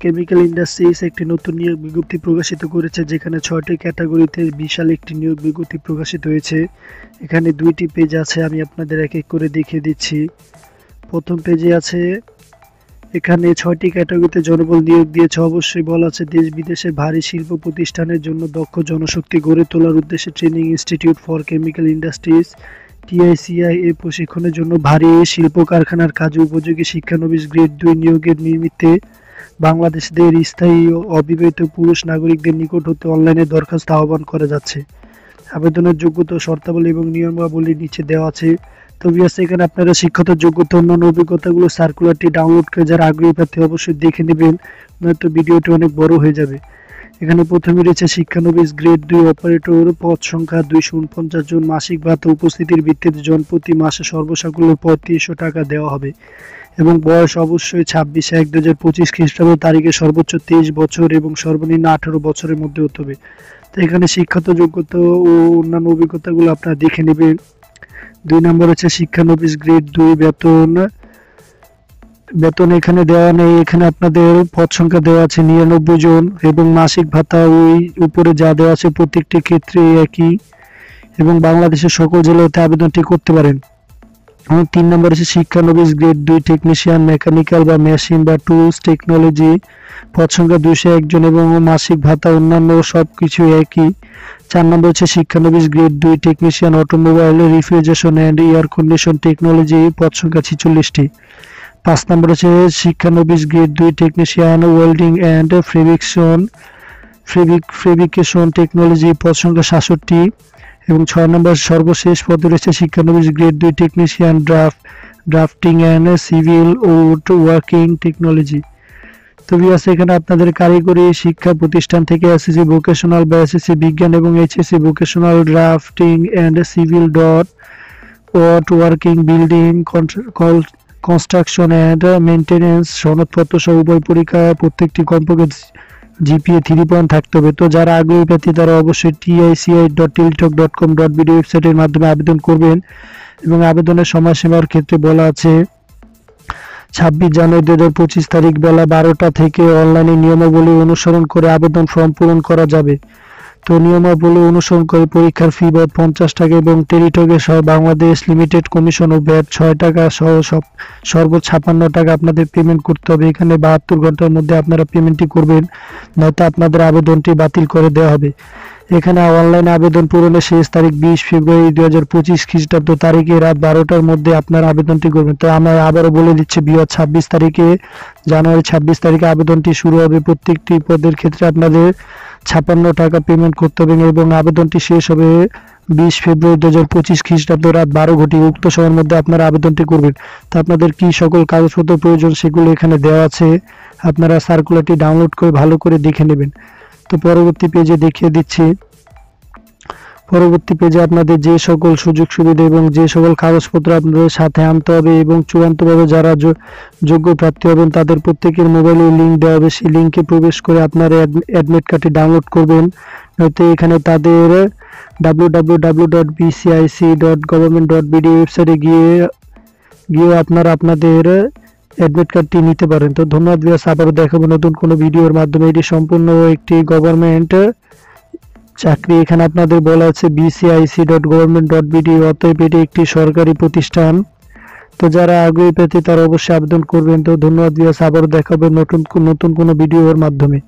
Chemical industries একটি নতুন নিয়োগ বিজ্ঞপ্তি প্রকাশিত করেছে, যেখানে 6টি ক্যাটাগরিতে বিশাল একটি নিয়োগ বিজ্ঞপ্তি প্রকাশিত হয়েছে। এখানে 2টি পেজ আছে, আমি আপনাদের এক এক করে দেখিয়ে দিচ্ছি। প্রথম পেজে আছে, এখানে 6টি ক্যাটাগরিতে জনবল নিয়োগ দিয়েছে। অবশ্যই বলা আছে দেশ বিদেশের ভারী শিল্প প্রতিষ্ঠানের জন্য দক্ষ জনশক্তি গড়ে তোলার উদ্দেশ্যে training institute for chemical industries TICI এর প্রশিক্ষণের জন্য ভারী শিল্প কারখানার কাজে উপযোগী শিক্ষানবিশ গ্রেড 2 নিয়োগের নিমিত্তে বাংলাদেশিদের স্থায়ী ও অবিবাহিত পুরুষ নাগরিকদের নিকট হতে অনলাইনে দরখাস্ত আহ্বান করা যাচ্ছে। আবেদনের যোগ্যতা, শর্তাবলী এবং নিয়মাবলী নিচে দেওয়া আছে। তো ভিউয়ার্স, এখানে আপনারা শিক্ষাগত যোগ্যতা, অন্যান্য অভিজ্ঞতাগুলো সার্কুলারটি ডাউনলোড করে যারা আগ্রহী প্রার্থী অবশ্যই দেখে নেবেন, নয়তো ভিডিওটি অনেক বড় হয়ে যাবে। এখানে প্রথমে রয়েছে শিক্ষানবিশ গ্রেড 2 অপারেটর, পদ সংখ্যা 249 জন, মাসিক ভাতা উপস্থিতির ভিত্তিতে জনপ্রতি মাসে সর্বসাকুল্য 3500 টাকা দেওয়া হবে এবং বয়স অবশ্যই 26/1/2025 খ্রিস্টাব্দ তারিখে সর্বোচ্চ 23 বছর এবং সর্বনিম্ন 18 বছরের মধ্যে হতে হবে। তো এখানে শিক্ষাগত যোগ্যতা ও অন্যান্য অভিজ্ঞতাগুলো আপনারা দেখে নেবেন। 2 নম্বর হচ্ছে শিক্ষানবিশ গ্রেড 2 বেতন এখানে দেওয়া নেই। এখানে আপনাদের পদ সংখ্যা দেওয়া আছে 99 জন এবং মাসিক ভাতা ওই উপরে যা দেওয়া আছে প্রত্যেকটি ক্ষেত্রে একই এবং বাংলাদেশের সকল জেলাতে আবেদনটি করতে পারেন। এবং 3 নম্বর হচ্ছে শিক্ষানবিশ গ্রেড 2 টেকনিশিয়ান, মেকানিক্যাল বা মেশিন বা টুলস টেকনোলজি, পদ সংখ্যা 201 জন এবং মাসিক ভাতা অন্যান্য সব কিছু একই। 4 নম্বর হচ্ছে শিক্ষানবিশ grade 2 technician, automobile, refrigeration and air condition technology, পদ সংখ্যা 46টি। 5 নম্বর হচ্ছে শিক্ষানবিশ grade 2 technician, welding and fabrication technology, পদ সংখ্যা 67টি। এবং 6 নম্বর সর্বশেষ পদে রয়েছে শিক্ষানবিশ grade 2 technician, drafting and civil wood working technology. তো ভিউয়ার্স, এখানে আপনাদের কারিগরি শিক্ষা প্রতিষ্ঠান থেকে SSC ভোকেশনাল বা SSC বিজ্ঞান এবং HSC vocational drafting and civil wood working, building construction and maintenance সনদপত্র সহ উভয় পরীক্ষা প্রত্যেকটি কমপক্ষে GPA 3 থাকতে হবে। তো যারা আগ্রহী প্রার্থী তারা অবশ্যই tici.tiltok.com.bd ওয়েবসাইটের মাধ্যমে আবেদন করবেন এবং আবেদনের সময়সীমার ক্ষেত্রে বলা আছে 26 জানুয়ারি 2025 তারিখ বেলা 12টা থেকে অনলাইনে নিয়মাবলী অনুসরণ করে আবেদন ফর্ম পূরণ করা যাবে। তো নিয়মাবলী অনুসরণ করে পরীক্ষার ফি বাবদ 50 টাকা এবং টেলিটকে সহ বাংলাদেশ লিমিটেড কমিশন ও ভ্যাট 6 টাকা সহ সর্বোচ্চ 56 টাকা আপনাদের পেমেন্ট করতে হবে। এখানে 72 ঘন্টার মধ্যে আপনারা পেমেন্টটি করবেন, নয়তো আপনাদের আবেদনটি বাতিল করে দেওয়া হবে। এখানে অনলাইন আবেদন পূরণের শেষ তারিখ 20 ফেব্রুয়ারি 2025 খ্রিস্টাব্দ তারিখে রাত 12টার মধ্যে আপনারা আবেদনটি করবেন। তো আমরা আবারও বলে দিচ্ছি, 26 জানুয়ারি 26 তারিখে আবেদনটি শুরু হবে। প্রত্যেকটি পদের ক্ষেত্রে আপনাদের 56 টাকা পেমেন্ট করতে হবে এবং আবেদনটি শেষ হবে 20 ফেব্রুয়ারি 2025 খ্রিস্টাব্দ রাত 12 ঘটিকা। উক্ত সময়ের মধ্যে আপনারা আবেদনটি করবেন। তো আপনাদের কি সকল কাগজপত্র প্রয়োজন সেগুলো এখানে দেওয়া আছে, আপনারা সার্কুলারটি ডাউনলোড করে ভালো করে দেখে নেবেন। তো পরবর্তী পেজে দেখিয়ে দিচ্ছি। পরবর্তী পেজে আপনাদের যে সকল সুযোগ সুবিধা এবং যে সকল কাগজপত্র আপনাদের সাথে আনতে হবে এবং চূড়ান্তভাবে যারা যোগ্য প্রার্থী হবেন তাদের প্রত্যেকের মোবাইলে লিঙ্ক দেওয়া হবে। সেই লিঙ্কে প্রবেশ করে আপনারা অ্যাডমিট কার্ডটি ডাউনলোড করবেন, নয়তো এখানে তাদের www.bcic.government.bd ওয়েবসাইটে গিয়ে আপনারা আপনাদের অ্যাডমিট কার্ডটি নিতে পারেন। তো ধন্যবাদ ভিউয়ার্স, আবারও দেখাবো নতুন কোনো ভিডিওর মাধ্যমে। এটি সম্পূর্ণ একটি গভর্নমেন্ট চাকরি। এখানে আপনাদের বলা আছে bcic.government.bd, অতএব এটি একটি সরকারি প্রতিষ্ঠান। তো যারা আগ্রহী প্রার্থী তারা অবশ্যই আবেদন করবেন। তো ধন্যবাদ ভিউয়ার্স, আবারও দেখাবো নতুন কোনো ভিডিওর মাধ্যমে।